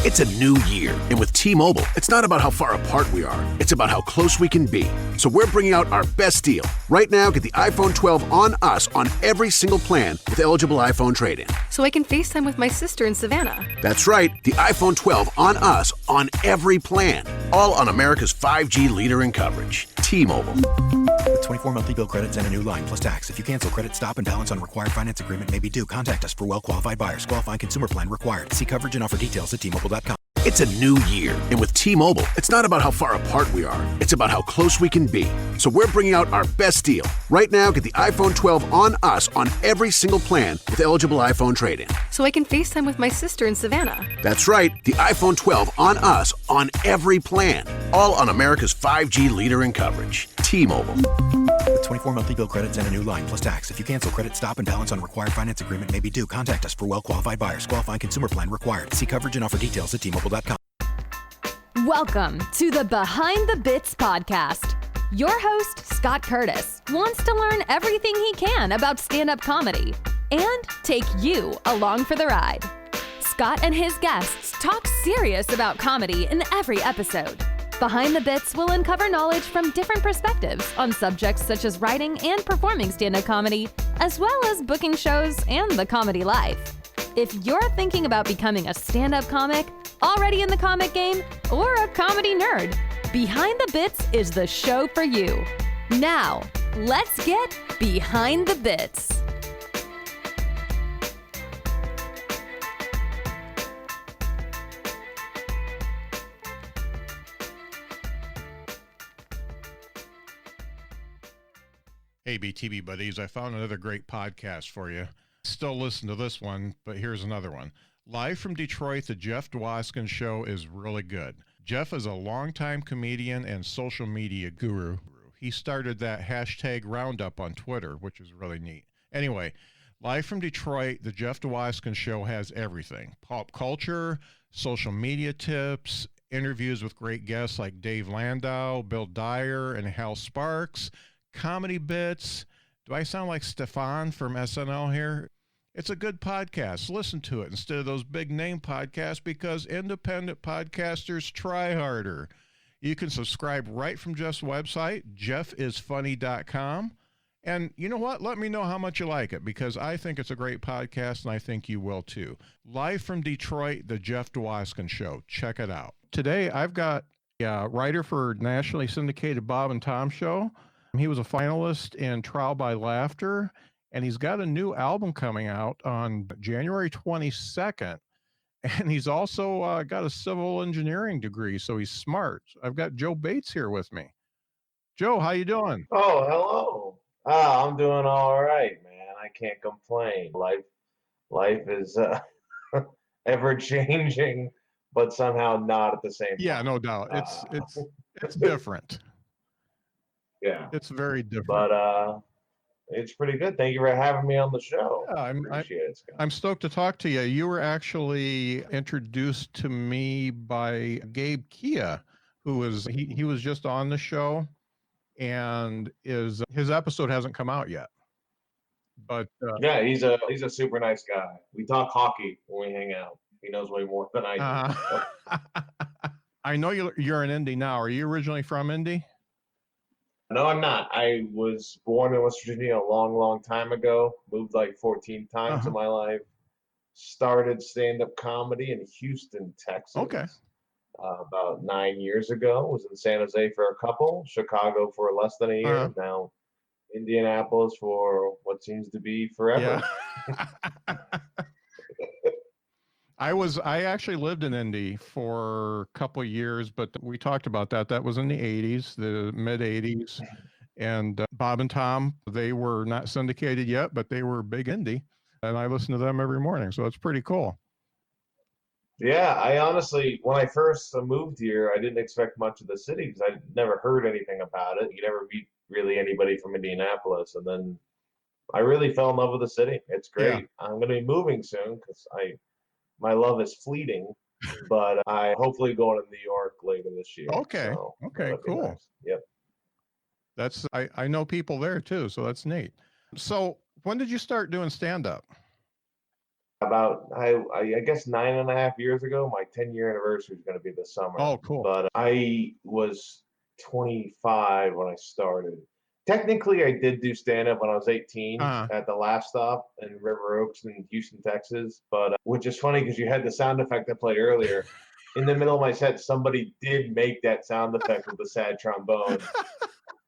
It's a new year, and with T-Mobile, it's not about how far apart we are. It's about how close we can be. So we're bringing out our best deal. Right now, get the iPhone 12 on us on every single plan with eligible iPhone trade-in. So I can FaceTime with my sister in Savannah. That's right, the iPhone 12 on us on every plan. All on America's 5G leader in coverage. T-Mobile. With 24 monthly bill credits and a new line plus tax. If you cancel credit, stop and balance on required finance agreement may be due. Contact us for well-qualified buyers. Qualifying consumer plan required. See coverage and offer details at T-Mobile.com. It's a new year, and with T-Mobile, it's not about how far apart we are. It's about how close we can be. So we're bringing out our best deal. Right now, get the iPhone 12 on us on every single plan with eligible iPhone trade-in. So I can FaceTime with my sister in Savannah. That's right, the iPhone 12 on us on every plan. All on America's 5G leader in coverage. T-Mobile. With 24 monthly bill credits and a new line plus tax. If you cancel credit, stop and balance on required finance agreement may be due. Contact us for well-qualified buyers. Qualifying consumer plan required. See coverage and offer details at T-Mobile.com. Welcome to the Behind the Bits podcast. Your host, Scott Curtis, wants to learn everything he can about stand-up comedy and take you along for the ride. Scott and his guests talk serious about comedy in every episode. Behind the Bits will uncover knowledge from different perspectives on subjects such as writing and performing stand-up comedy, as well as booking shows and the comedy life. If you're thinking about becoming a stand-up comic, already in the comic game, or a comedy nerd, Behind the Bits is the show for you. Now, let's get Behind the Bits. Hey, BTB buddies, I found another great podcast for you. Still listen to this one, but here's another one. Live from Detroit, the Jeff Dwoskin Show is really good. Jeff is a longtime comedian and social media guru. He started that hashtag roundup on Twitter, which is really neat. Anyway, live from Detroit, the Jeff Dwoskin Show has everything. Pop culture, social media tips, interviews with great guests like Dave Landau, Bill Dyer, and Hal Sparks, comedy bits. Do I sound like Stefan from SNL here? It's a good podcast. Listen to it instead of those big name podcasts because independent podcasters try harder. You can subscribe right from Jeff's website, jeffisfunny.com. And you know what? Let me know how much you like it because I think it's a great podcast and I think you will too. Live from Detroit, the Jeff Dwoskin Show. Check it out. Today, I've got a writer for nationally syndicated Bob and Tom Show. He was a finalist in Trial by Laughter. And he's got a new album coming out on January 22nd. And he's also got a civil engineering degree, so he's smart. I've got Joe Bates here with me. Joe, how you doing? Oh, hello. I'm doing all right, man. I can't complain. Life is ever changing, but somehow not at the same time. Yeah, no doubt. It's different. Yeah. It's very different. But it's pretty good. Thank you for having me on the show. Yeah, Appreciate it, Scott. I'm stoked to talk to you. You were actually introduced to me by Gabe Kia, who was he was just on the show, and his episode hasn't come out yet. But yeah, he's a super nice guy. We talk hockey when we hang out. He knows way more than I do. I know you're in Indy now. Are you originally from Indy? No, I'm not. I was born in West Virginia a long, long time ago. Moved like 14 times in my life. Started stand-up comedy in Houston, Texas. Okay. About 9 years ago. Was in San Jose for a couple. Chicago for less than a year. Now Indianapolis for what seems to be forever. Yeah. I actually lived in Indy for a couple of years, but we talked about that. That was in the 80s, the mid 80s. And Bob and Tom, they were not syndicated yet, but they were big Indy. And I listen to them every morning. So it's pretty cool. Yeah, I honestly, when I first moved here, I didn't expect much of the city because I never heard anything about it. You never meet really anybody from Indianapolis. And then I really fell in love with the city. It's great. Yeah. I'm going to be moving soon because my love is fleeting, but I hopefully going to New York later this year. Okay. So okay. Cool. Nice. Yep. That's I know people there too, so that's neat. So when did you start doing stand-up? About I guess 9.5 years ago. My 10-year anniversary is going to be this summer. Oh, cool. But I was 25 when I started. Technically, I did do stand up when I was 18 at the Laugh Stop in River Oaks in Houston, Texas. But which is funny because you had the sound effect I played earlier. In the middle of my set, somebody did make that sound effect with the sad trombone.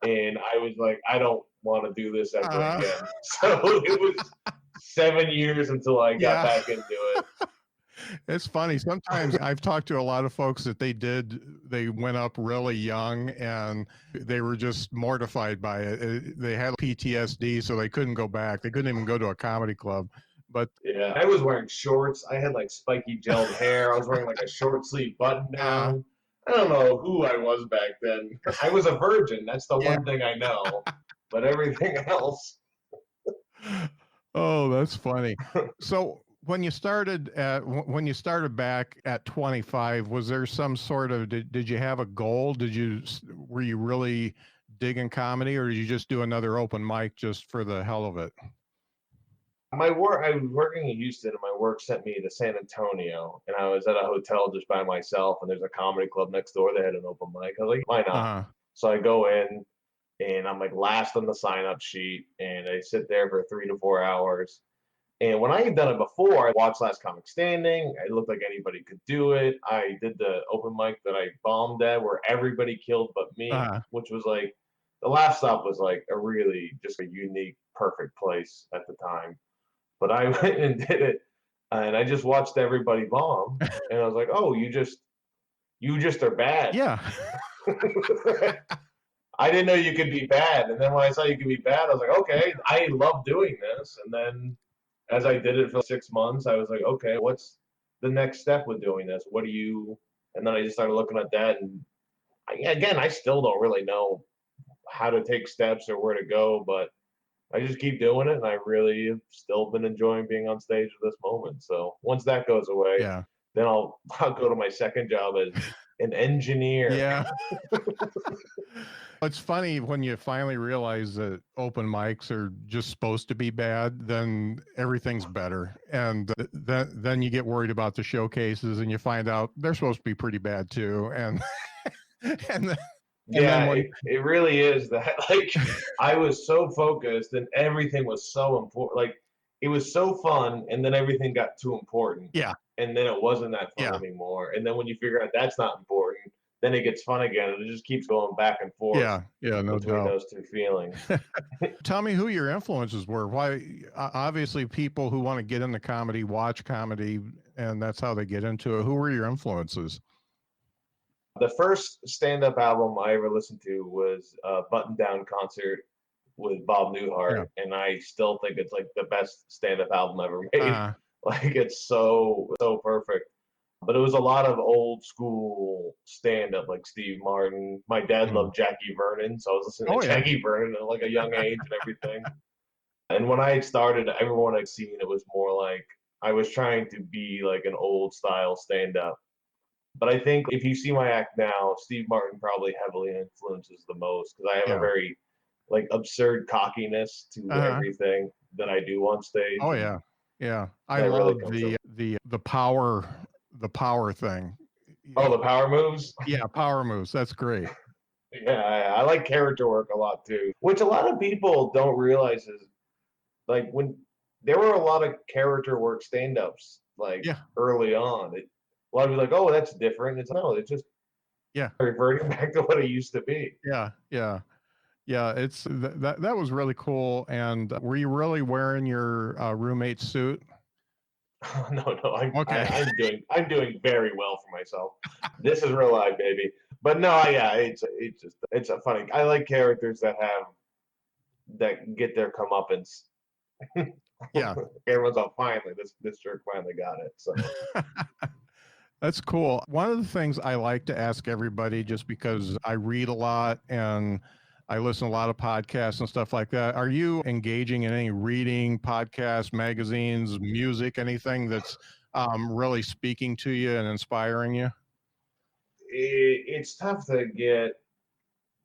And I was like, I don't want to do this ever again. So it was 7 years until I got back into it. It's funny. Sometimes I've talked to a lot of folks that they went up really young and they were just mortified by it. They had PTSD, so they couldn't go back. They couldn't even go to a comedy club. But yeah, I was wearing shorts. I had like spiky gelled hair. I was wearing like a short sleeve button down. I don't know who I was back then. I was a virgin. That's the one thing I know. But everything else. Oh, that's funny. So when you started back at 25, was there some sort of did you have a goal? Were you really digging comedy, or did you just do another open mic just for the hell of it? I was working in Houston, and my work sent me to San Antonio, and I was at a hotel just by myself, and there's a comedy club next door. They had an open mic. I was like, why not? So I go in, and I'm like last on the sign-up sheet, and I sit there for 3 to 4 hours. And when I had done it before, I watched Last Comic Standing. It looked like anybody could do it. I did the open mic that I bombed at where everybody killed but me, which was like, the Laugh Stop was like a really just a unique, perfect place at the time. But I went and did it, and I just watched everybody bomb, and I was like, "Oh, you just are bad." Yeah. I didn't know you could be bad, and then when I saw you could be bad, I was like, "Okay, I love doing this." And then, as I did it for 6 months, I was like, "Okay, what's the next step with doing this? What do you?" And then I just started looking at that, and I still don't really know how to take steps or where to go, but I just keep doing it, and I really have still been enjoying being on stage at this moment. So once that goes away, then I'll go to my second job as an engineer. Yeah. It's funny when you finally realize that open mics are just supposed to be bad, then everything's better. And then you get worried about the showcases, and you find out they're supposed to be pretty bad too. And it really is that. Like, I was so focused, and everything was so important. Like, it was so fun, and then everything got too important. Yeah. And then it wasn't that fun anymore. And then when you figure out that's not important, then it gets fun again, and it just keeps going back and forth. No between doubt. those two feelings. Tell me who your influences were. Why? Obviously, people who want to get into comedy watch comedy, and that's how they get into it. Who were your influences? The first stand-up album I ever listened to was Button Down Concert with Bob Newhart, and I still think it's like the best stand-up album ever made. Like, it's so perfect. But it was a lot of old school stand-up, like Steve Martin. My dad loved Jackie Vernon, so I was listening to Jackie Vernon at like a young age and everything. And when I had started, everyone I'd seen, it was more like I was trying to be like an old style stand-up. But I think if you see my act now, Steve Martin probably heavily influences the most, because I have a very like absurd cockiness to everything that I do on stage. Oh yeah. I love the power thing. Oh, the power moves? Yeah, power moves. That's great. Yeah, I like character work a lot too, which a lot of people don't realize is like when there were a lot of character work stand-ups like early on. A lot of people are like, oh, that's different. It's just reverting back to what it used to be. Yeah. It's that was really cool. And were you really wearing your roommate's suit? No. I'm doing very well for myself. This is real life, baby. But no, it's a funny. I like characters that get their comeuppance. Yeah. Everyone's all finally this jerk finally got it. So. That's cool. One of the things I like to ask everybody, just because I read a lot and I listen to a lot of podcasts and stuff like that. Are you engaging in any reading, podcasts, magazines, music, anything that's really speaking to you and inspiring you? It's tough to get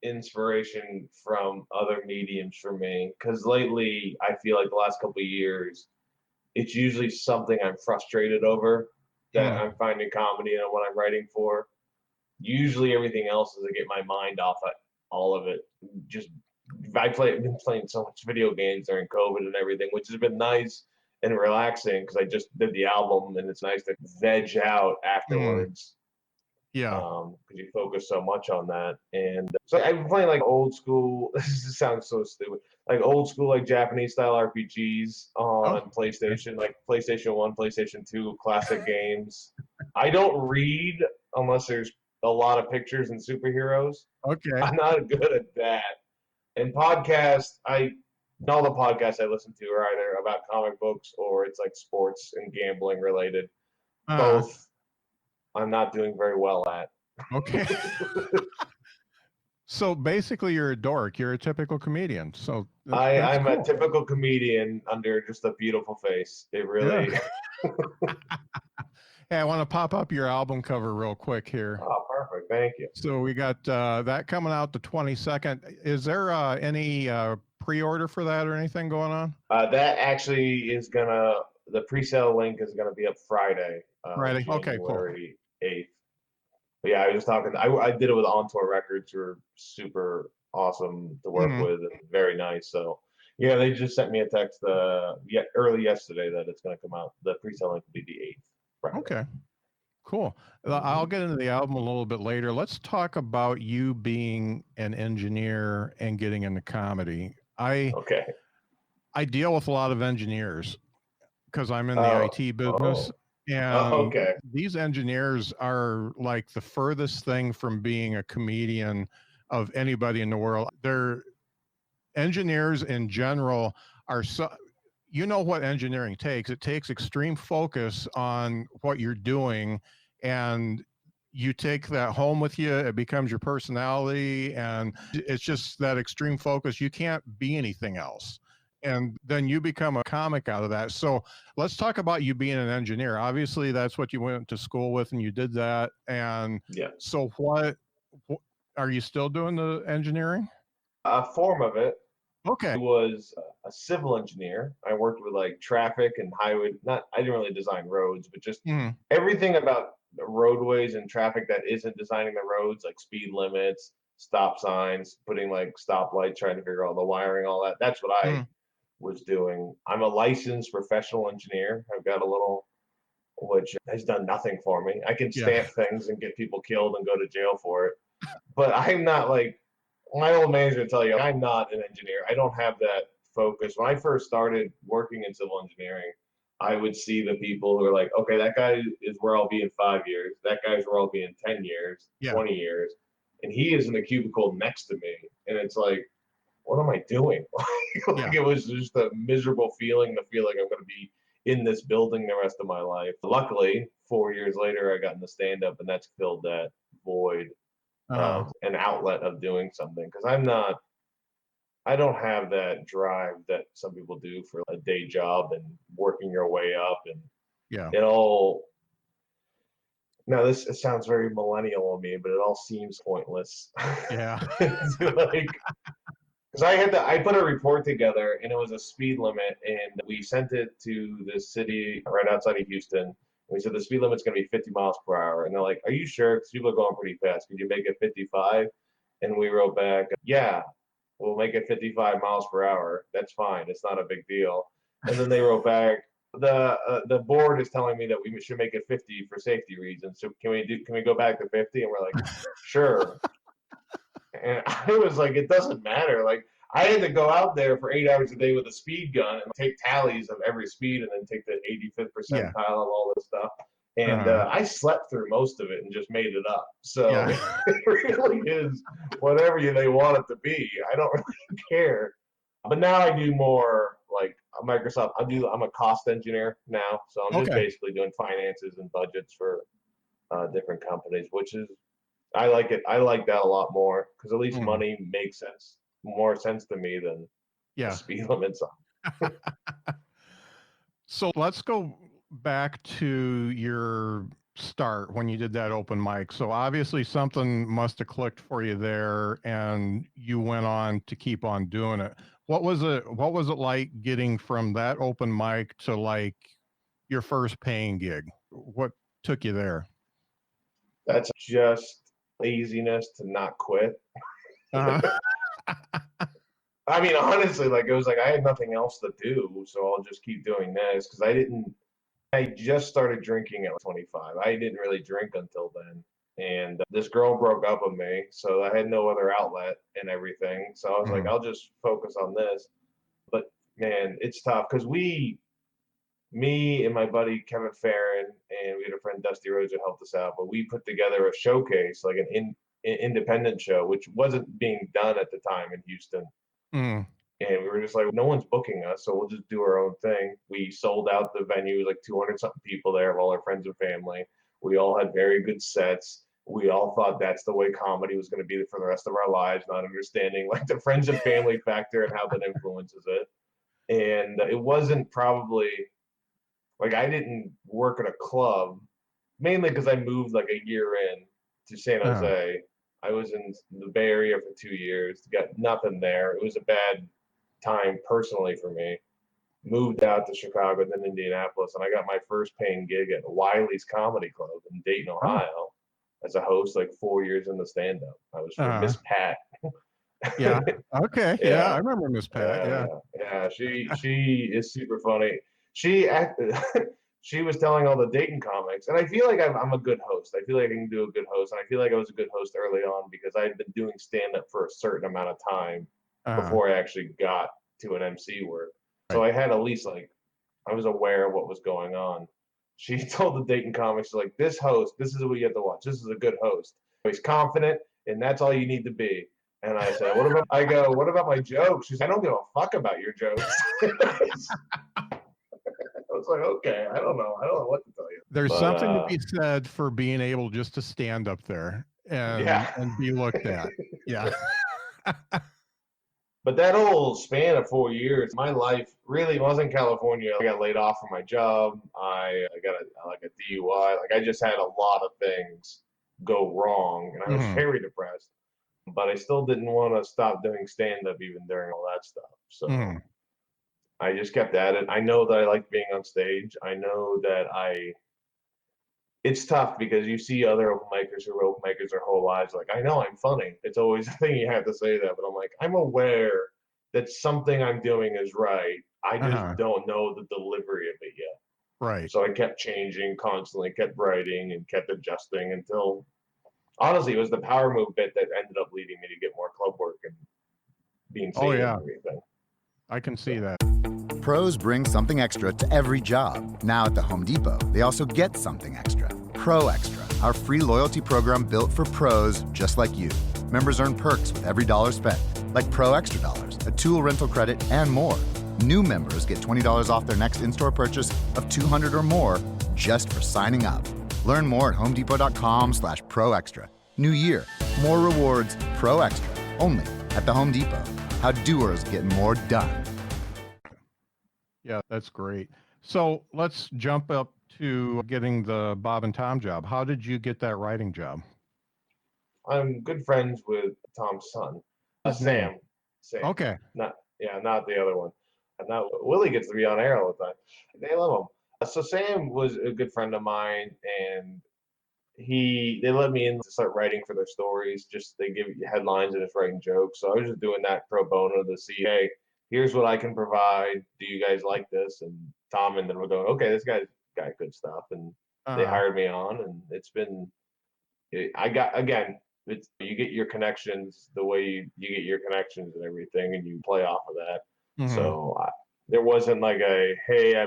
inspiration from other mediums for me, because lately I feel like the last couple of years it's usually something I'm frustrated over that I'm finding comedy in what I'm writing for. Usually everything else is to get my mind off of all of it. Just I've been playing so much video games during COVID and everything, which has been nice and relaxing because I just did the album and it's nice to veg out afterwards. Yeah. Because you focus so much on that. And so I've been playing like old school, this sounds so stupid, like old school, like Japanese style RPGs on PlayStation, like PlayStation 1, PlayStation 2, classic games. I don't read unless there's a lot of pictures and superheroes. Okay. I'm not good at that. And podcasts, all the podcasts I listen to are either about comic books or it's like sports and gambling related. Both I'm not doing very well at. Okay. So basically you're a dork. You're a typical comedian. So I'm cool. A typical comedian under just a beautiful face. It really... Yeah. Hey, I want to pop up your album cover real quick here. Oh, perfect. Thank you. So we got that coming out the 22nd. Is there any pre-order for that or anything going on? That actually is the pre-sale link is gonna be up Friday. Friday. Okay, cool. January 8th. But yeah, I was talking. I did it with On Tour Records, who are super awesome to work with and very nice. So yeah, they just sent me a text early yesterday that it's gonna come out. The pre-sale link will be the 8th. Friday. Okay. Cool. I'll get into the album a little bit later. Let's talk about you being an engineer and getting into comedy. I deal with a lot of engineers because I'm in the IT business. And these engineers are like the furthest thing from being a comedian of anybody in the world. They're engineers in general are you know what engineering takes. It takes extreme focus on what you're doing, and you take that home with you. It becomes your personality, and it's just that extreme focus. You can't be anything else. And then you become a comic out of that. So let's talk about you being an engineer. Obviously, that's what you went to school with, and you did that. And so what are you still doing the engineering? A form of it. Okay. I was a civil engineer. I worked with like traffic and highway. I didn't really design roads, but just everything about roadways and traffic that isn't designing the roads, like speed limits, stop signs, putting like stoplights, trying to figure out the wiring, all that. That's what I was doing. I'm a licensed professional engineer. I've got a little, which has done nothing for me. I can stamp things and get people killed and go to jail for it. But I'm not like, my old manager will tell you, I'm not an engineer. I don't have that focus. When I first started working in civil engineering, I would see the people who are like, okay, that guy is where I'll be in 5 years. That guy's where I'll be in 10 years, 20 years. And he is in the cubicle next to me. And it's like, what am I doing? It was just a miserable feeling, the feeling I'm going to be in this building the rest of my life. Luckily, 4 years later, I got into stand-up, and that's filled that void. An outlet of doing something, because I don't have that drive that some people do for a day job and working your way up, and it all. Now it sounds very millennial of me, but it all seems pointless. Yeah. Like, because I put a report together, and it was a speed limit, and we sent it to the city right outside of Houston. We said the speed limit's going to be 50 miles per hour. And they're like, are you sure? Because people are going pretty fast. Could you make it 55? And we wrote back, yeah, we'll make it 55 miles per hour. That's fine. It's not a big deal. And then they wrote back, the board is telling me that we should make it 50 for safety reasons. So can we go back to 50? And we're like, sure. And I was like, it doesn't matter. Like, I had to go out there for 8 hours a day with a speed gun and take tallies of every speed and then take the 85th percentile of all this stuff. And I slept through most of it and just made it up. So it really is whatever they want it to be. I don't really care. But now I do more like Microsoft. I'm a cost engineer now. So I'm just basically doing finances and budgets for different companies, which is, I like it. I like that a lot more because at least money makes more sense to me than the speed limits on. So let's go back to your start when you did that open mic. So obviously something must have clicked for you there and you went on to keep on doing it. What was it like getting from that open mic to like your first paying gig? What took you there? That's just laziness to not quit. Uh-huh. I mean, honestly, like it was like I had nothing else to do, so I'll just keep doing this because I just started drinking at 25. I didn't really drink until then. And this girl broke up with me, so I had no other outlet and everything. So I was like, I'll just focus on this. But man, it's tough because me and my buddy Kevin Farron, and we had a friend Dusty Rhodes who helped us out, but we put together a showcase, like an independent show, which wasn't being done at the time in Houston. Mm. And we were just like, no one's booking us, so we'll just do our own thing. We sold out the venue, like 200 something people there, of all our friends and family. We all had very good sets. We all thought that's the way comedy was going to be for the rest of our lives, not understanding like the friends and family factor and how that influences it. And it wasn't probably like I didn't work at a club, mainly because I moved like a year in to San Jose. I was in the Bay Area for 2 years, got nothing there. It was a bad time personally for me. Moved out to Chicago, then Indianapolis, and I got my first paying gig at Wiley's Comedy Club in Dayton, Ohio, as a host, like 4 years in the stand-up. I was for Miss Pat. Yeah. Okay. Yeah, I remember Miss Pat. Yeah. She is super funny. She was telling all the Dayton comics, and I feel like I'm a good host. I feel like I can do a good host, and I feel like I was a good host early on because I had been doing stand-up for a certain amount of time before I actually got to an MC work. So I had at least like I was aware of what was going on. She told the Dayton comics like, this host, this is what you have to watch. This is a good host. He's confident, and that's all you need to be. And I said, what about my jokes? She's like, I don't give a fuck about your jokes. I was like, okay, I don't know what to tell you. There's something to be said for being able just to stand up there and be looked at. Yeah. But that whole span of 4 years, my life really wasn't California. I got laid off from my job. I got a DUI. Like I just had a lot of things go wrong, and I was very depressed. But I still didn't want to stop doing stand-up even during all that stuff. So I just kept at it. I know that I like being on stage. I know that it's tough because you see other open micers who are open micers their whole lives. Like, I know I'm funny. It's always a thing you have to say that, but I'm like, I'm aware that something I'm doing is right. I just don't know the delivery of it yet. Right. So I kept changing constantly, kept writing and kept adjusting until honestly, it was the power move bit that ended up leading me to get more club work and being seen and everything. I can see that. Pros bring something extra to every job. Now at the Home Depot, they also get something extra. Pro Extra, our free loyalty program built for pros just like you. Members earn perks with every dollar spent, like Pro Extra Dollars, a tool rental credit, and more. New members get $20 off their next in-store purchase of $200 or more just for signing up. Learn more at homedepot.com/Pro Extra. New year, more rewards, Pro Extra, only at the Home Depot. How doers get more done. Yeah, that's great. So let's jump up to getting the Bob and Tom job. How did you get that writing job? I'm good friends with Tom's son, Sam. Okay. Not the other one. And now Willie gets to be on air all the time. They love him. So Sam was a good friend of mine, and they let me in to start writing for their stories. Just they give you headlines and just writing jokes. So I was just doing that pro bono to see, hey, here's what I can provide. Do you guys like this? And Tom and them were going, okay, this guy's got good stuff. And they hired me on, and it's been, you get your connections the way you get your connections and everything, and you play off of that. So there wasn't like hey, I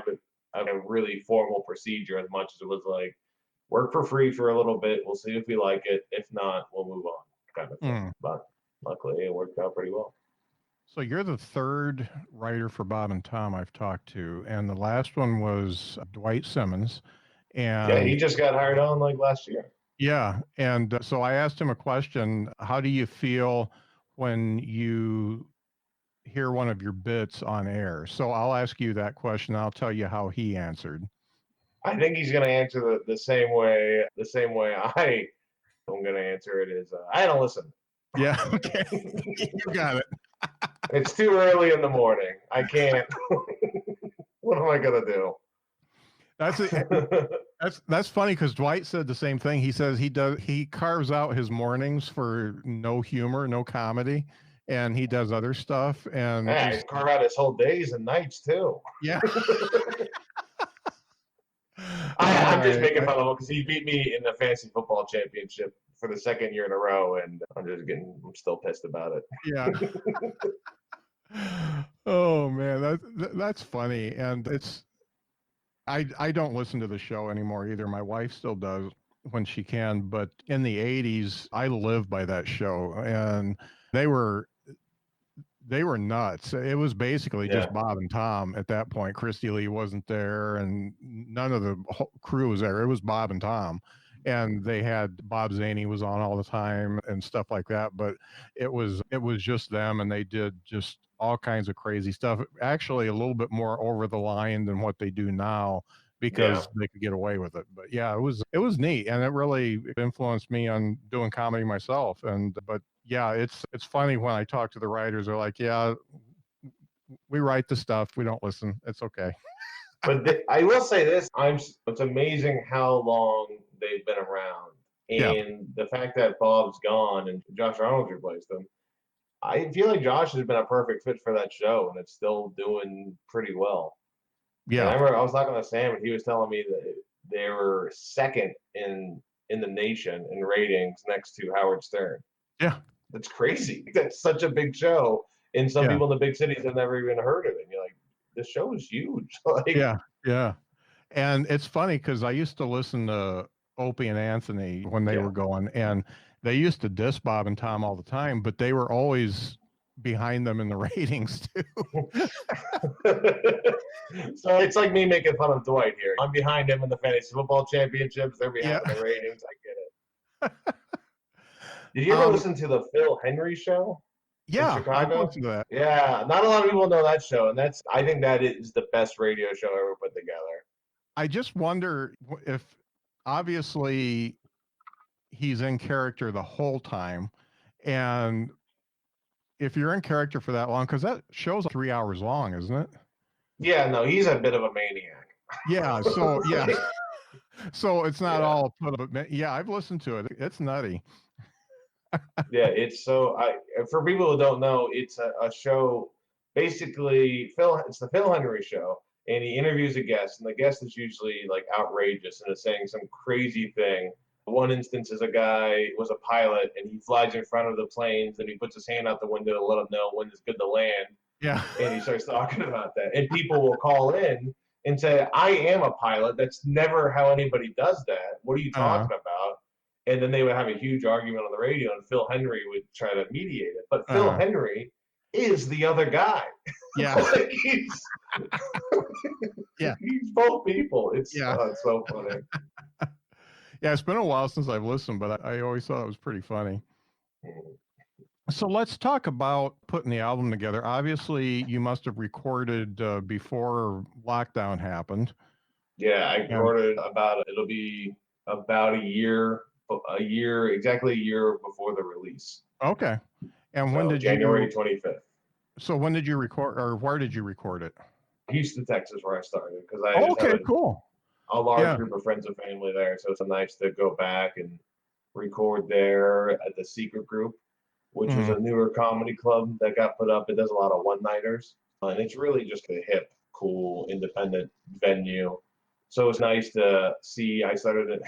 have a really formal procedure as much as it was like, work for free for a little bit. We'll see if we like it. If not, we'll move on kind of thing. But luckily it worked out pretty well. So you're the third writer for Bob and Tom I've talked to, and the last one was Dwight Simmons. And yeah, he just got hired on like last year. Yeah, and so I asked him a question. How do you feel when you hear one of your bits on air? So I'll ask you that question. I'll tell you how he answered. I think he's going to answer the same way I'm going to answer it is, I don't listen. Yeah, okay. You got it. It's too early in the morning. I can't. What am I gonna do? That's funny because Dwight said the same thing. He says he carves out his mornings for no humor, no comedy, and he does other stuff. And Yeah, he's carve out his whole days and nights too. yeah. I'm just making fun of him because he beat me in the fantasy football championship for the second year in a row, and I'm still pissed about it. Yeah. Oh man, that's funny, and I don't listen to the show anymore either. My wife still does when she can, but in the 80s, I lived by that show, and they were nuts. It was basically just Bob and Tom at that point. Christy Lee wasn't there, and none of the whole crew was there. It was Bob and Tom, and they had Bob Zaney was on all the time and stuff like that. But it was just them, and they did just all kinds of crazy stuff. Actually, a little bit more over the line than what they do now because they could get away with it. But yeah, it was neat, and it really influenced me on doing comedy myself. But yeah, it's funny when I talk to the writers. They're like, "Yeah, we write the stuff. We don't listen. It's okay." But I will say this: it's amazing how long they've been around, and the fact that Bob's gone and Josh Arnold's replaced him. I feel like Josh has been a perfect fit for that show, and it's still doing pretty well. Yeah, and I remember I was talking to Sam, and he was telling me that they were second in the nation in ratings, next to Howard Stern. Yeah, that's crazy. That's such a big show, and some people in the big cities have never even heard of it. And you're like, this show is huge. Yeah. And it's funny because I used to listen to Opie and Anthony when they were going, and they used to diss Bob and Tom all the time, but they were always behind them in the ratings too. So it's like me making fun of Dwight here. I'm behind him in the fantasy football championships. They're behind the ratings. I get it. Did you ever listen to the Phil Henry show? Yeah, in Chicago? I listened to that. Yeah, not a lot of people know that show, and I think that is the best radio show ever put together. I just wonder if, obviously, he's in character the whole time, and if you're in character for that long, because that show's 3 hours long, isn't it? Yeah, no, he's a bit of a maniac. Yeah, so so it's not all put up. Yeah, I've listened to it. It's nutty. It's for people who don't know, it's a show. Basically, it's the Phil Henry show, and he interviews a guest, and the guest is usually like outrageous and is saying some crazy thing. One instance is a guy was a pilot, and he flies in front of the planes, and he puts his hand out the window to let them know when it's good to land. Yeah. And he starts talking about that, and people will call in and say, "I am a pilot. That's never how anybody does that. What are you talking about?" And then they would have a huge argument on the radio, and Phil Henry would try to mediate it. But Phil Henry is the other guy. Yeah. he's both people. It's so funny. Yeah, it's been a while since I've listened, but I always thought it was pretty funny. So let's talk about putting the album together. Obviously, you must have recorded before lockdown happened. Yeah, I recorded it'll be about exactly a year before the release. Okay. And when did January 25th. So when did you record, or where did you record it? Houston, Texas, where I started, because cool. A large group of friends and family there, so it's nice to go back and record there at the Secret Group, which is a newer comedy club that got put up. It does a lot of one-nighters, and it's really just a hip, cool, independent venue. So it's nice to see.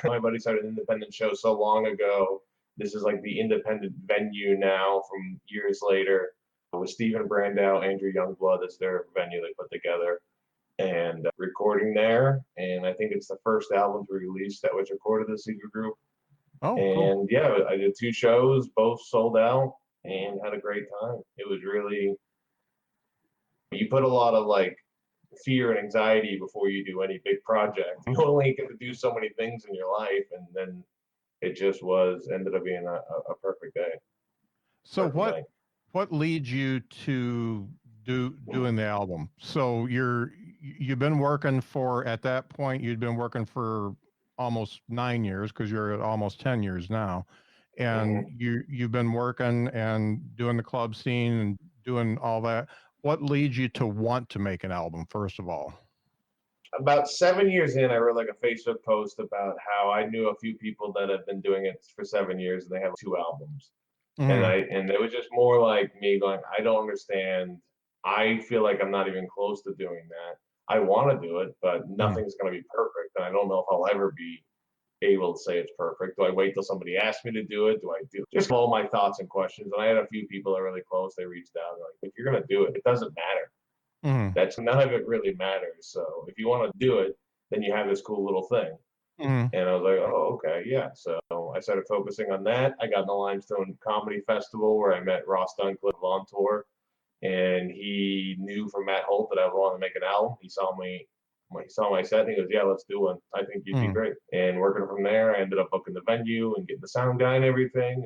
My buddy started an independent show so long ago. This is like the independent venue now from years later, with Stephen Brandow, Andrew Youngblood. It's their venue they put together, and recording there. And I think it's the first album to release that was recorded at the Secret Group. Oh, and cool. I did 2 shows, both sold out, and had a great time. It was really, you put a lot of like fear and anxiety before you do any big project. You only get to do so many things in your life, and then it just ended up being a perfect day. So what leads you to doing the album? So you've been working at that point, you'd been working for almost 9 years, because you're at almost 10 years now. And you've been working and doing the club scene and doing all that. What leads you to want to make an album, first of all? About 7 years in, I wrote like a Facebook post about how I knew a few people that have been doing it for 7 years and they have 2 albums. And it was just more like me going, I don't understand. I feel like I'm not even close to doing that. I want to do it, but nothing's going to be perfect. And I don't know if I'll ever be able to say it's perfect. Do I wait till somebody asks me to do it? Do I do just all my thoughts and questions? And I had a few people that are really close. They reached out like, if you're going to do it, it doesn't matter. That's none of it really matters. So if you want to do it, then you have this cool little thing. And I was like, oh, okay, yeah. So I started focusing on that. I got in the Limestone Comedy Festival where I met Ross Duncliffe on tour. And he knew from Matt Holt that I wanted to make an album. He saw my set and he goes, yeah, let's do one. I think you'd be great. And working from there, I ended up booking the venue and getting the sound guy and everything.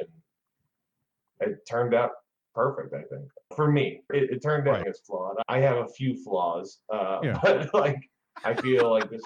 And it turned out perfect, I think. For me, it turned out it's flawed. I have a few flaws, but like I feel like this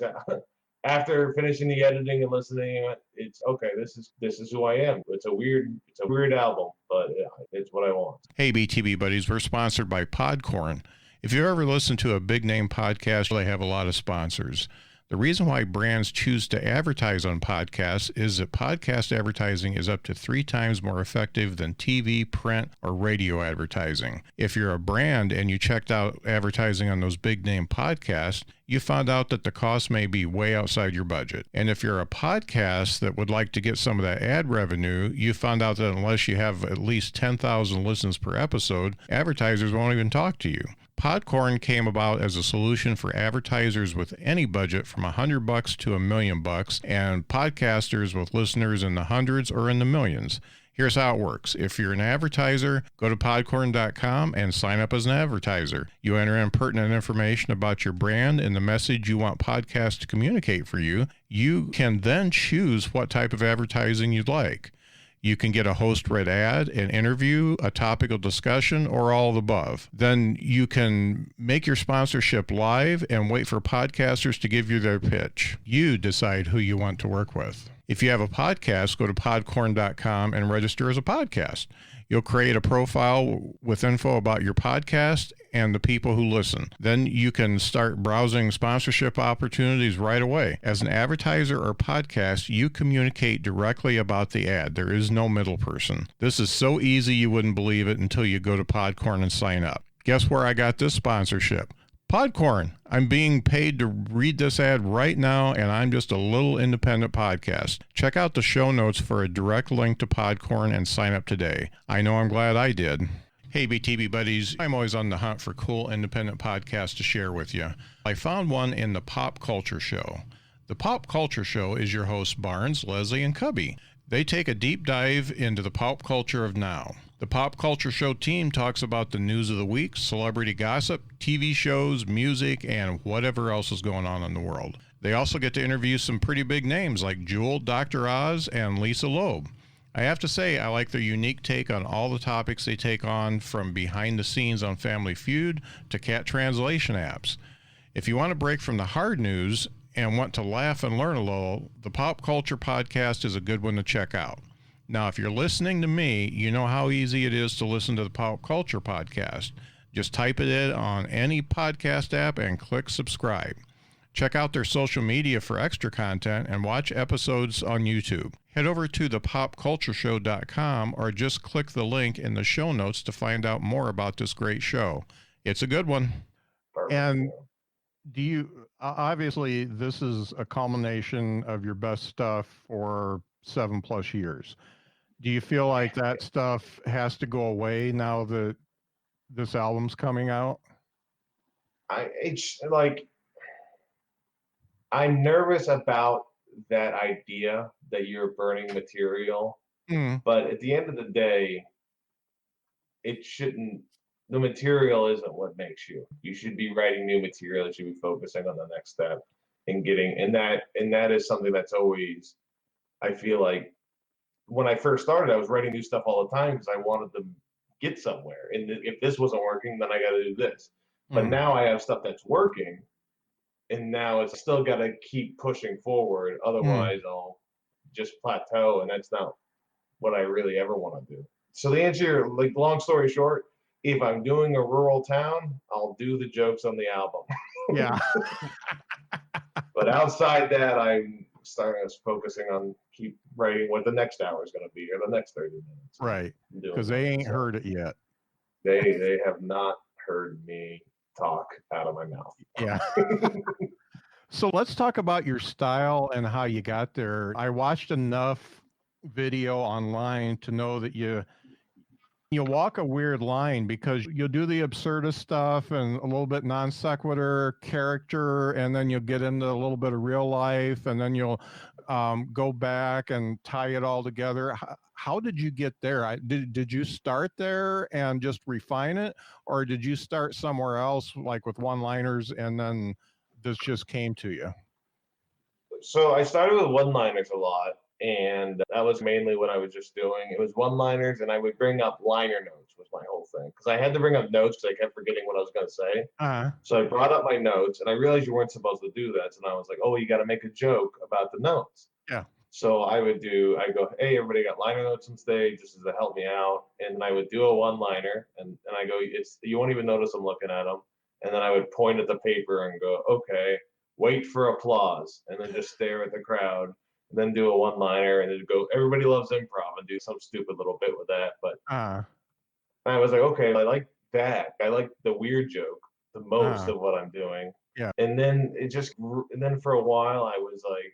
after finishing the editing and listening, it's okay. This is who I am. It's a weird album, but it's what I want. Hey, BTB buddies, we're sponsored by Podcorn. If you've ever listened to a big name podcast, they have a lot of sponsors. The reason why brands choose to advertise on podcasts is that podcast advertising is up to 3 times more effective than TV, print, or radio advertising. If you're a brand and you checked out advertising on those big name podcasts, you found out that the cost may be way outside your budget. And if you're a podcast that would like to get some of that ad revenue, you found out that unless you have at least 10,000 listens per episode, advertisers won't even talk to you. Podcorn came about as a solution for advertisers with any budget from $100 to $1 million and podcasters with listeners in the hundreds or in the millions. Here's how it works. If you're an advertiser, go to podcorn.com and sign up as an advertiser. You enter in pertinent information about your brand and the message you want podcasts to communicate for you. You can then choose what type of advertising you'd like. You can get a host-read ad, an interview, a topical discussion, or all of the above. Then you can make your sponsorship live and wait for podcasters to give you their pitch. You decide who you want to work with. If you have a podcast, go to podcorn.com and register as a podcast. You'll create a profile with info about your podcast and the people who listen. Then you can start browsing sponsorship opportunities right away. As an advertiser or podcast, you communicate directly about the ad. There is no middle person. This is so easy you wouldn't believe it until you go to Podcorn and sign up. Guess where I got this sponsorship? Podcorn. I'm being paid to read this ad right now, and I'm just a little independent podcast. Check out the show notes for a direct link to Podcorn and sign up today. I know I'm glad I did. Hey, BTB buddies. I'm always on the hunt for cool independent podcasts to share with you. I found one in the Pop Culture Show. The Pop Culture Show is your hosts Barnes, Leslie, and Cubby. They take a deep dive into the pop culture of now. The Pop Culture Show team talks about the news of the week, celebrity gossip, TV shows, music, and whatever else is going on in the world. They also get to interview some pretty big names like Jewel, Dr. Oz, and Lisa Loeb. I have to say, I like their unique take on all the topics they take on, from behind the scenes on Family Feud to cat translation apps. If you want to break from the hard news and want to laugh and learn a little, the Pop Culture Podcast is a good one to check out. Now, if you're listening to me, you know how easy it is to listen to the Pop Culture Podcast. Just type it in on any podcast app and click subscribe. Check out their social media for extra content and watch episodes on YouTube. Head over to thepopcultureshow.com or just click the link in the show notes to find out more about this great show. It's a good one. And do you, obviously, this is a culmination of your best stuff for 7+ years. Do you feel like that stuff has to go away now that this album's coming out? I'm nervous about that idea that you're burning material, but at the end of the day, the material isn't what makes you. You should be writing new material. You should be focusing on the next step and that is something that's always, I feel like, when I first started, I was writing new stuff all the time because I wanted to get somewhere. And if this wasn't working, then I got to do this. But now I have stuff that's working, and now it's still got to keep pushing forward. Otherwise, I'll just plateau, and that's not what I really ever want to do. So the answer, like, long story short, if I'm doing a rural town, I'll do the jokes on the album. Yeah. But outside that, I'm focusing on keep writing what the next hour is going to be or the next 30 minutes. Right. Because they ain't heard it yet. They have not heard me talk out of my mouth. Yeah. So let's talk about your style and how you got there. I watched enough video online to know that you walk a weird line because you'll do the absurdist stuff and a little bit non sequitur character, and then you'll get into a little bit of real life, and then you'll go back and tie it all together. How did you get there? Did you start there and just refine it, or did you start somewhere else, like with one-liners, and then this just came to you? So I started with one-liners a lot, and that was mainly what I was just doing. It was one-liners, and I would bring up liner notes was my whole thing, because I had to bring up notes because I kept forgetting what I was going to say. Uh-huh. So I brought up my notes, and I realized you weren't supposed to do that. So I was like, oh, you got to make a joke about the notes. Yeah. So I go, hey, everybody got liner notes on stage. This is to help me out. And then I would do a one-liner, and I go, you won't even notice I'm looking at them. And then I would point at the paper and go, okay, wait for applause, and then just stare at the crowd, and then do a one-liner, and then go, everybody loves improv, and do some stupid little bit with that. But I was like, okay, I like that. I like the weird joke the most of what I'm doing. Yeah. And then and then for a while I was like,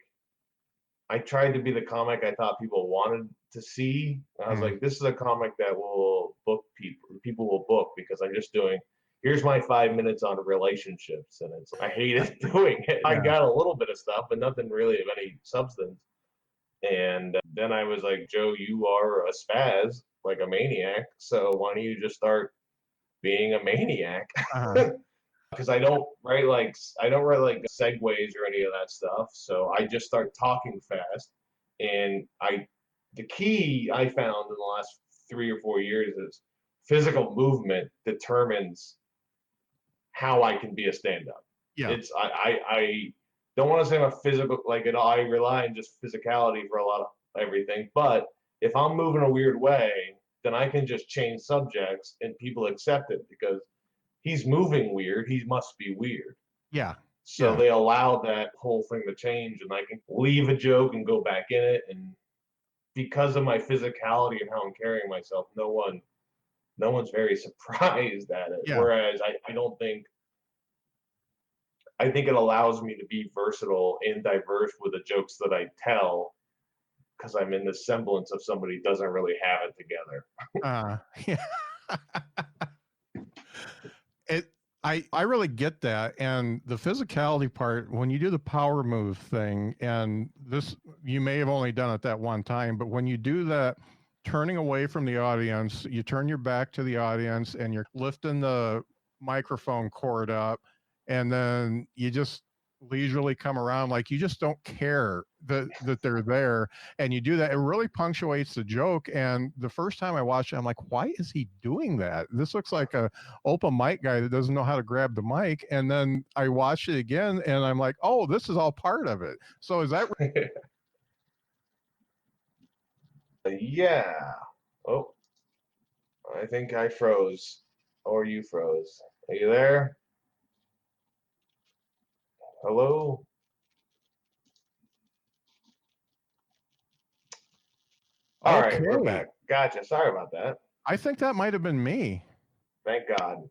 I tried to be the comic I thought people wanted to see. And I was like, this is a comic that will book people will book, because I'm just doing, here's my 5 minutes on relationships, and I hated doing it. Yeah. I got a little bit of stuff, but nothing really of any substance. And then I was like, Joe, you are a spaz, like a maniac. So why don't you just start being a maniac? Because I don't write like segues or any of that stuff. So I just start talking fast. And the key I found in the last 3 or 4 years is physical movement determines how I can be a stand-up. Yeah. It's I don't want to say I'm a physical, like it. I rely on just physicality for a lot of everything. But if I'm moving a weird way, then I can just change subjects and people accept it, because he's moving weird. He must be weird. Yeah. So they allow that whole thing to change, and I can leave a joke and go back in it. And because of my physicality and how I'm carrying myself, no one's very surprised at it. Yeah. Whereas I think it allows me to be versatile and diverse with the jokes that I tell, because I'm in the semblance of somebody who doesn't really have it together. I really get that. And the physicality part, when you do the power move thing, and this, you may have only done it that one time, but when you do that, turning away from the audience, you turn your back to the audience and you're lifting the microphone cord up, and then you just leisurely come around, like you just don't care that they're there, and you do that. It really punctuates the joke. And the first time I watched it, I'm like, why is he doing that? This looks like a open mic guy that doesn't know how to grab the mic. And then I watched it again, and I'm like, oh, this is all part of it. So is that yeah. Oh, I think I froze, or you froze. Are you there? Hello? All right, we're back. Gotcha. Sorry about that. I think that might have been me. Thank God.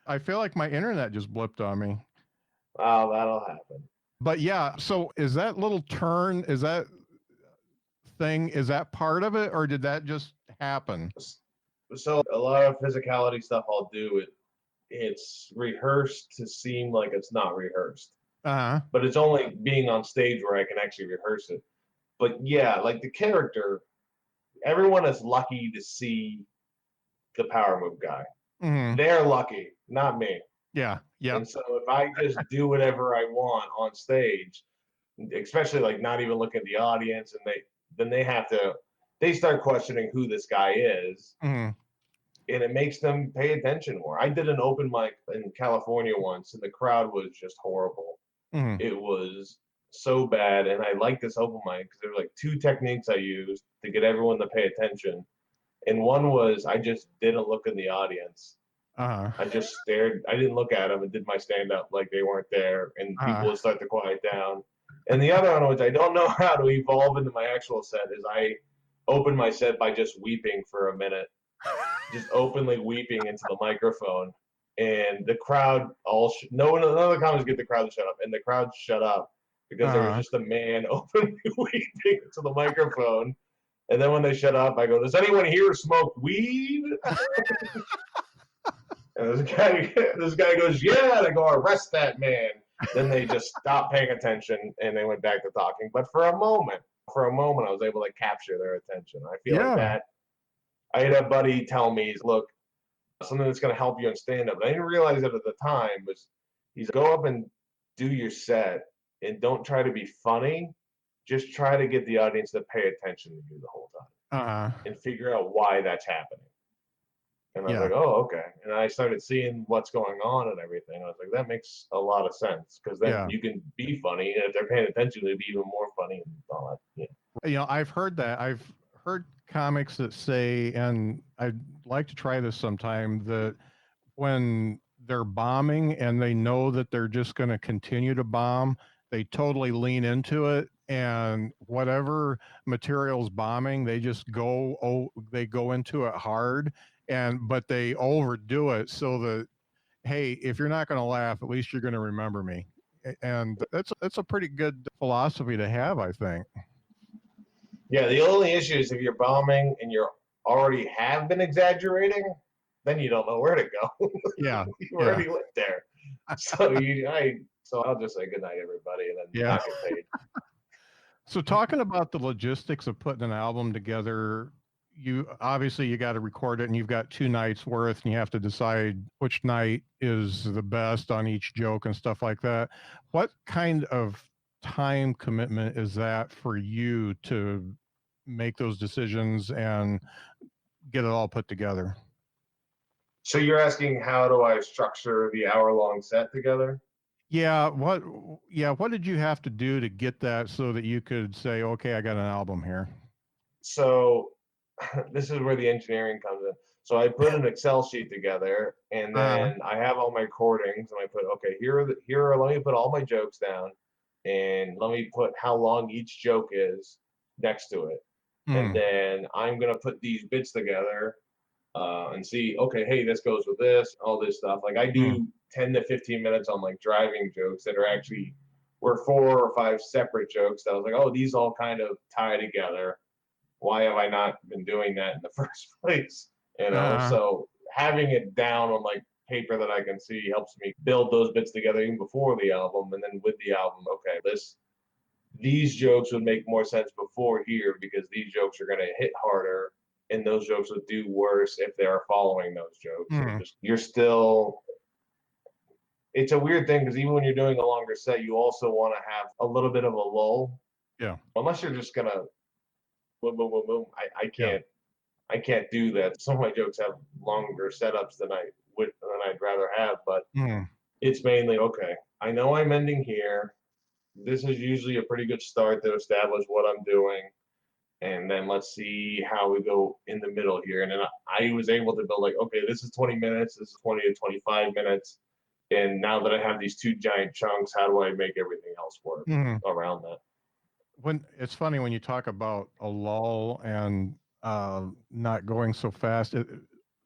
I feel like my internet just blipped on me. Oh, that'll happen. But yeah, so is that little turn, is that part of it, or did that just happen? So a lot of physicality stuff I'll do, it's rehearsed to seem like it's not rehearsed. But it's only being on stage where I can actually rehearse it. But yeah, like the character, everyone is lucky to see the power move guy. Mm-hmm. They're lucky, not me. Yeah. And so if I just do whatever I want on stage, especially like not even looking at the audience, and they start questioning who this guy is. Mm-hmm. And it makes them pay attention more. I did an open mic in California once, and the crowd was just horrible. Mm-hmm. It was so bad. And I liked this open mic because there were like 2 techniques I used to get everyone to pay attention. And one was I just didn't look in the audience. Uh-huh. I just stared. I didn't look at them and did my stand up like they weren't there, and people would start to quiet down. And the other one, which I don't know how to evolve into my actual set, is I opened my set by just weeping for a minute, just openly weeping into the microphone. And the crowd none of the comics get the crowd to shut up, and the crowd shut up because there was just a man openly weeping into the microphone. And then when they shut up, I go, "Does anyone here smoke weed?" And this guy goes, "Yeah." And I go, "Arrest that man." Then they just stopped paying attention and they went back to talking. But for a moment, I was able to capture their attention. I feel like that. I had a buddy tell me, "Look, something that's going to help you in stand-up." I didn't realize it at the time. He's go up and do your set and don't try to be funny. Just try to get the audience to pay attention to you the whole time and figure out why that's happening. And I was like, "Oh, okay." And I started seeing what's going on and everything. I was like, that makes a lot of sense because then you can be funny, and if they're paying attention, they'll be even more funny and all that. You know, I've heard that. I've heard comics that say, and I'd like to try this sometime, that when they're bombing and they know that they're just going to continue to bomb, they totally lean into it, and whatever material's bombing, they just go into it hard, but they overdo it so that, hey, if you're not going to laugh, at least you're going to remember me. And that's a pretty good philosophy to have, I think. Yeah, the only issue is if you're bombing and you already have been exaggerating, then you don't know where to go. Yeah. You already went there. So I'll just say good night, everybody, and then not get paid. So talking about the logistics of putting an album together, you got to record it, and you've got 2 nights worth, and you have to decide which night is the best on each joke and stuff like that. What kind of time commitment is that for you to make those decisions and get it all put together? So you're asking, how do I structure the hour-long set together? Yeah. What did you have to do to get that so that you could say, okay, I got an album here? So this is where the engineering comes in. So I put an Excel sheet together, and then I have all my recordings, and I put, okay, let me put all my jokes down, and let me put how long each joke is next to it. And then I'm going to put these bits together and see, okay, hey, this goes with this, all this stuff. Like I do 10 to 15 minutes on like driving jokes that were 4 or 5 separate jokes that I was like, oh, these all kind of tie together. Why have I not been doing that in the first place? So having it down on like paper that I can see helps me build those bits together even before the album. And then with the album, okay, these jokes would make more sense before here because these jokes are going to hit harder, and those jokes would do worse if they are following those jokes. It's a weird thing because even when you're doing a longer set, you also want to have a little bit of a lull. Yeah. Unless you're just gonna boom, boom, boom, boom. I can't do that. Some of my jokes have longer setups than I'd rather have, but it's mainly, okay, I know I'm ending here. This is usually a pretty good start to establish what I'm doing. And then let's see how we go in the middle here. And then I was able to build like, okay, this is 20 minutes. This is 20 to 25 minutes. And now that I have these 2 giant chunks, how do I make everything else work around that? When it's funny when you talk about a lull and not going so fast.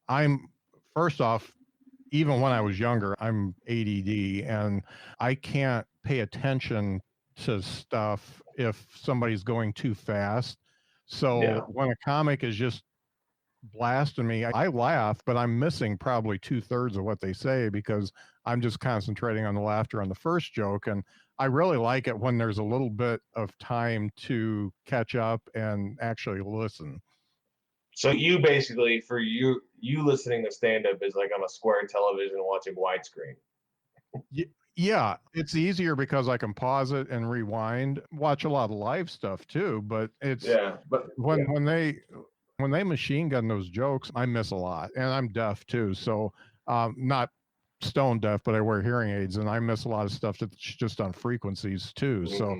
I'm first off, even when I was younger, I'm ADD, and I can't pay attention to stuff if somebody's going too fast. So when a comic is just blasting me, I laugh, but I'm missing probably 2/3 of what they say because I'm just concentrating on the laughter on the first joke. And I really like it when there's a little bit of time to catch up and actually listen. So you basically, for you listening to stand-up is like on a square television watching widescreen. Yeah, it's easier because I can pause it and rewind, watch a lot of live stuff too, but when they machine gun those jokes, I miss a lot, and I'm deaf too. So not stone deaf, but I wear hearing aids, and I miss a lot of stuff that's just on frequencies too. So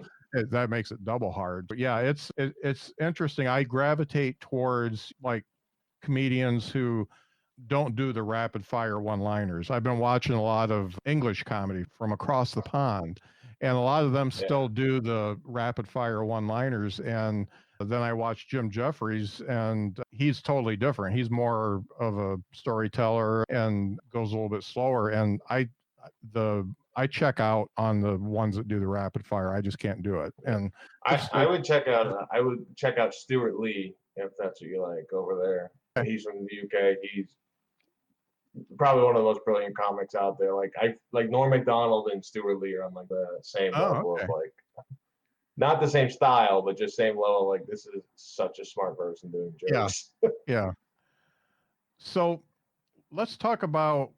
that makes it double hard. But yeah, it's interesting. I gravitate towards like comedians who don't do the rapid fire one-liners. I've been watching a lot of English comedy from across the pond, and a lot of them still do the rapid fire one-liners. And then I watched Jim Jeffries, and he's totally different. He's more of a storyteller and goes a little bit slower. And I check out on the ones that do the rapid fire. I just can't do it. And I would check out Stuart Lee, if that's what you like, over there. He's from the UK. He's probably one of the most brilliant comics out there. Like Norm Macdonald and Stuart Lee are on like the same level of like, not the same style, but just same level. Like, this is such a smart person doing jokes. Yeah. So let's talk about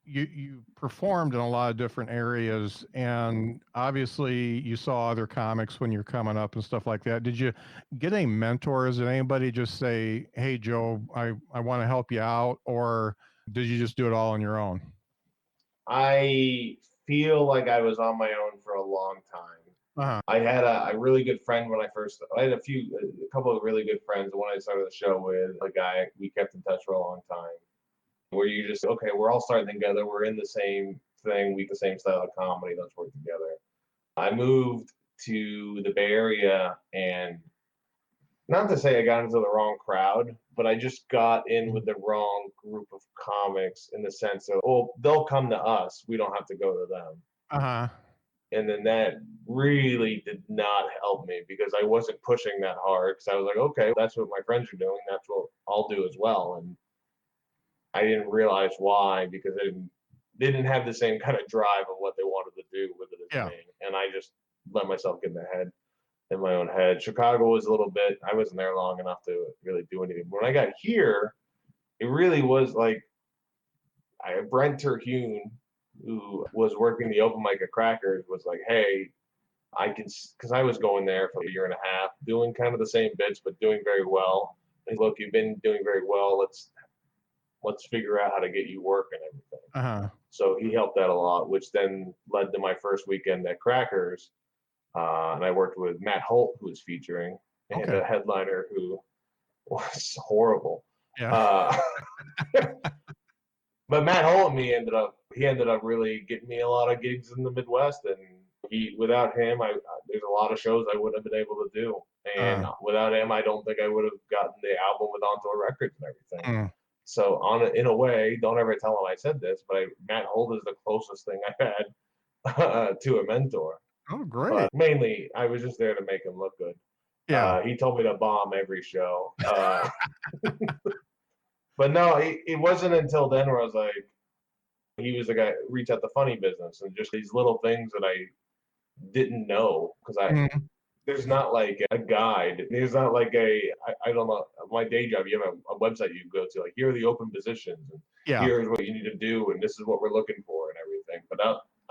you performed in a lot of different areas, and obviously you saw other comics when you're coming up and stuff like that. Did you get any mentors? Did anybody just say, "Hey, Joe, I want to help you out," or did you just do it all on your own? I feel like I was on my own for a long time. I had a really good friend when I had a couple of really good friends. The one I started the show with, a guy we kept in touch for a long time, where you just, okay, we're all starting together. We're in the same thing, the same style of comedy. Let's work together. I moved to the Bay Area, and not to say I got into the wrong crowd, but I just got in with the wrong group of comics in the sense of, well, they'll come to us. We don't have to go to them. And then that really did not help me, because I wasn't pushing that hard, because I was like, okay, that's what my friends are doing. That's what I'll do as well. And I didn't realize why, because they didn't have the same kind of drive of what they wanted to do with it as me. And I just let myself get in my own head. Chicago was a little bit, I wasn't there long enough to really do anything. When I got here, it really was like, Brent Terhune, who was working the open mic at Crackers, was like, hey, because I was going there for a year and a half, doing kind of the same bits, but doing very well. And look, you've been doing very well. Let's figure out how to get you work and everything. So he helped out a lot, which then led to my first weekend at Crackers. And I worked with Matt Holt, who was featuring, and a headliner who was horrible. But Matt Holt and me ended up really getting me a lot of gigs in the Midwest, and without him, there's a lot of shows I wouldn't have been able to do, and without him, I don't think I would have gotten the album with On Tour Records and everything. So in a way, don't ever tell him I said this, but Matt Holt is the closest thing I've had to a mentor. Oh, great! But mainly, I was just there to make him look good. He told me to bomb every show. But no, it wasn't until then where I was like, he was the guy, reach out the funny business, and just these little things that I didn't know, because there's not like a guide. There's not like I don't know, my day job, you have a website you go to, like, here are the open positions, and here's what you need to do, and this is what we're looking for and everything. But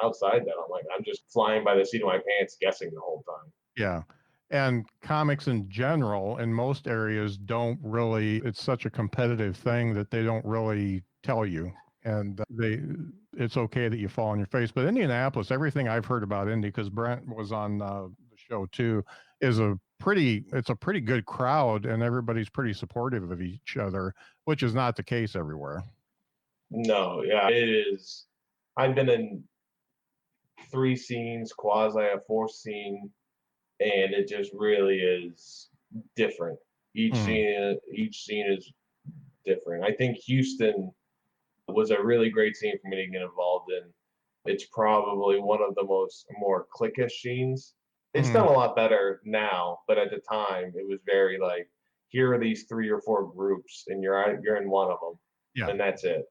outside that, I'm just flying by the seat of my pants, guessing the whole time. Yeah. And comics in general, in most areas, don't really, it's such a competitive thing that they don't really tell you. And it's okay that you fall on your face. But Indianapolis, everything I've heard about Indy, because Brent was on the show too, it's a pretty good crowd, and everybody's pretty supportive of each other, which is not the case everywhere. No, yeah, it is. I've been in 3 scenes, quasi a 4th scene, and it just really is different. Each scene is different. I think Houston was a really great scene for me to get involved in. It's probably one of the more cliquish scenes. It's done a lot better now, but at the time it was very like, here are these 3 or 4 groups, and you're in one of them, and that's it.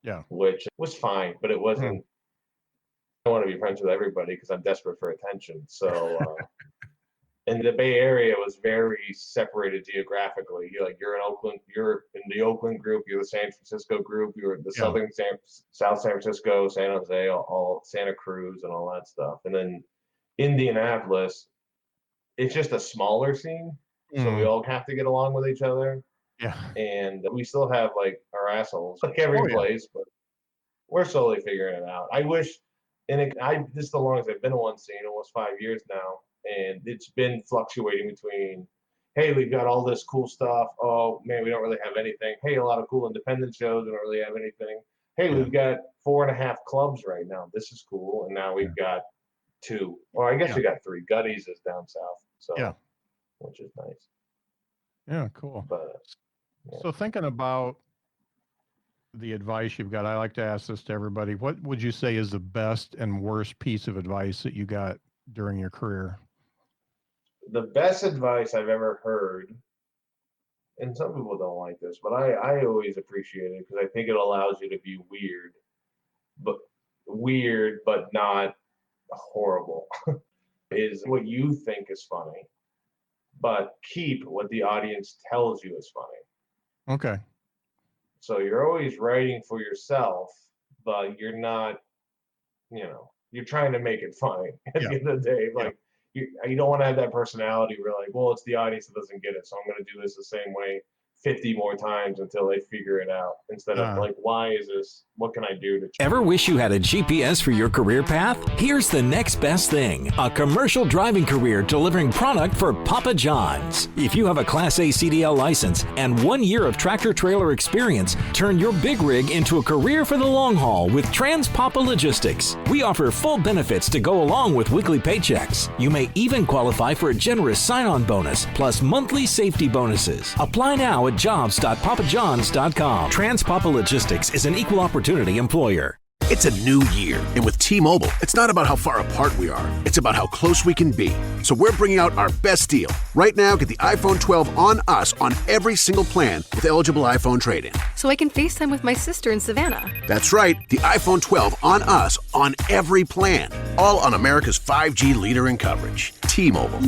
Yeah, which was fine, but it wasn't. I want to be friends with everybody because I'm desperate for attention. So, and the Bay Area was very separated geographically. You're in Oakland, you're in the Oakland group, you're the San Francisco group, you're the South San Francisco, San Jose, all Santa Cruz, and all that stuff. And then Indianapolis, it's just a smaller scene, so we all have to get along with each other. Yeah, and we still have like our assholes, like every place, but we're slowly figuring it out. I wish. And this is the longest I've been in one scene, almost 5 years now, and it's been fluctuating between, hey, we've got all this cool stuff. Oh man, we don't really have anything. Hey, a lot of cool independent shows. We don't really have anything. Hey, we've got 4.5 clubs right now. This is cool. And now we've got 2. Or I guess we got 3. Gutties is down south. So which is nice. Yeah, cool. But so thinking about the advice you've got, I like to ask this to everybody. What would you say is the best and worst piece of advice that you got during your career? The best advice I've ever heard, and some people don't like this, but I always appreciate it because I think it allows you to be weird, but not horrible, is what you think is funny, but keep what the audience tells you is funny. Okay. So you're always writing for yourself, but you're not, you're trying to make it funny at the end of the day. Like you don't want to have that personality where like, well, it's the audience that doesn't get it, so I'm going to do this the same way 50 more times until they figure it out, instead of like, why is this? What can I do to change? Ever wish you had a GPS for your career path? Here's the next best thing. A commercial driving career delivering product for Papa John's. If you have a Class A CDL license and 1 year of tractor trailer experience, turn your big rig into a career for the long haul with Trans-Papa Logistics. We offer full benefits to go along with weekly paychecks. You may even qualify for a generous sign-on bonus plus monthly safety bonuses. Apply now at jobs.papajohns.com. Trans-Papa Logistics is an equal opportunity employer. It's a new year, and with T-Mobile, it's not about how far apart we are. It's about how close we can be. So we're bringing out our best deal. Right now, get the iPhone 12 on us on every single plan with eligible iPhone trade-in. So I can FaceTime with my sister in Savannah. That's right, the iPhone 12 on us on every plan. All on America's 5G leader in coverage. T-Mobile.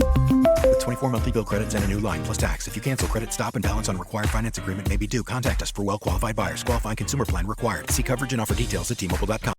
With 24 monthly bill credits and a new line plus tax. If you cancel, credit stop and balance on required finance agreement may be due. Contact us for well-qualified buyers. Qualifying consumer plan required. See coverage and offer details at T-Mobile.com.